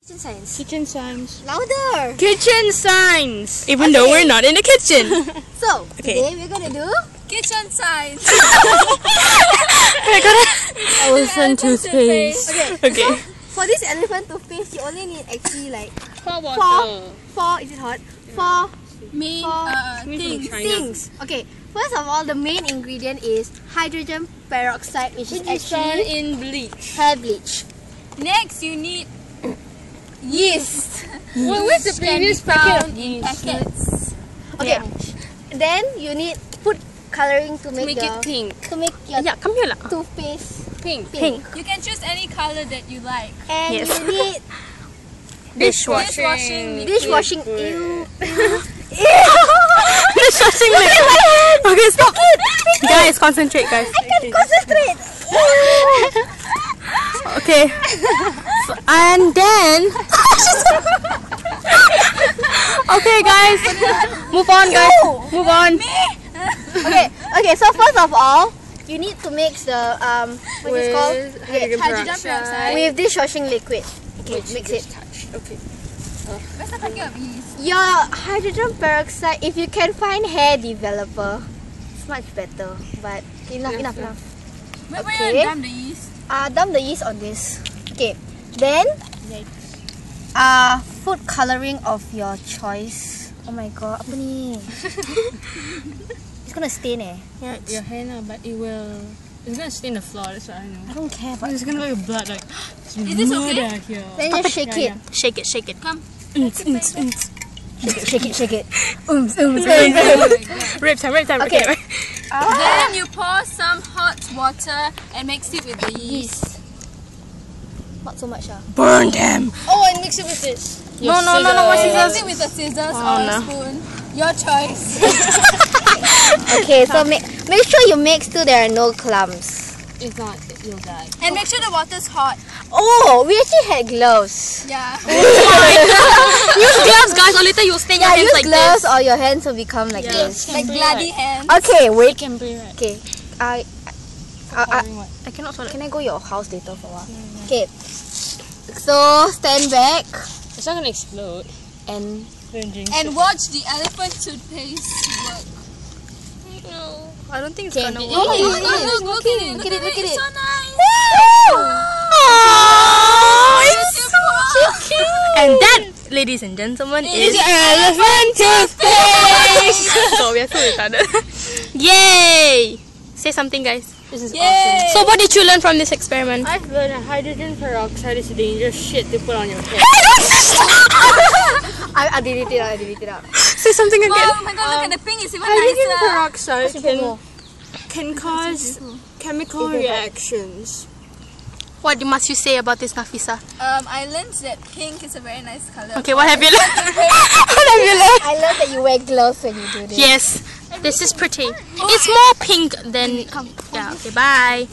Kitchen signs. Kitchen signs. Louder! Kitchen signs! Even though we're not in the kitchen. So, today we're gonna do kitchen signs. I got elephant toothpaste. Okay. For this elephant toothpaste, you only need actually like four. Is it hot? Four Main things. Okay. First of all, the main ingredient is hydrogen peroxide, which is actually in bleach. hair bleach. Next, you need Yeast. Well, where's the previous packet of yeast? packets. Okay. Then you need food coloring to make, Make it pink. To make your Yeah, come here lah. toothpaste Pink. pink. You can choose any color that you like. And Yes. you need Dishwashing. dishwashing. Ew. Dishwashing liquid. Okay, stop. Guys, concentrate, guys. I can't concentrate. Okay. And then. Okay, guys. Move on, guys. Move on. Okay. So first of all, you need to mix the what is it called? Hydrogen peroxide. With dishwashing liquid. Okay, mix it. Okay. Where's the packet of yeast? Your hydrogen peroxide, if you can find hair developer, it's much better. But enough. Where Okay. you dump the yeast? Dump the yeast on this. Okay. Then food coloring of your choice. Oh my god, apa ni? It's gonna stain Yeah, your hair, but it will. It's gonna stain the floor. That's what I know. I don't care, but It's gonna look like blood. Like, Is this okay? Here. then just shake it. Shake it. Shake it. Come. Shake it. Rape time. Okay. Then you pour some hot water and mix it with the yeast. Not so much. Burn them. Oh, and mix it with this. No. Mix it with a scissors or no. a spoon. Your choice. Okay, so make sure you mix till there are no clumps. If not, you'll die. And make sure the water's hot. Oh, we actually had gloves. Yeah. Use gloves, guys, or later you'll stain your hands Use like gloves this. or your hands will become like this. Like bloody hands. Okay, wait. Can breathe, right? Okay, I cannot. Can I go your house later for a while? Okay, so stand back. It's not gonna explode. And And watch the elephant toothpaste work. no, I don't think it's Okay. gonna Oh, work. Look at it. Look at it. It's so nice. Oh, it's so cute. And that, ladies and gentlemen, is elephant toothpaste. So we are so retarded. Yay! Say something, guys. This is awesome. So what did you learn from this experiment? I've learned that hydrogen peroxide is dangerous shit to put on your head. I delete it out. Say something again. Oh my god, look at the pink. It's even Hydrogen nicer. peroxide can cause chemical reactions. What must you say about this, Nafisa? I learned that pink is a very nice color. Okay, what have you learned? What have you learned? I love that you wear gloves when you do this. Yes, this is pretty. It's more pink than. Yeah. Okay. Bye.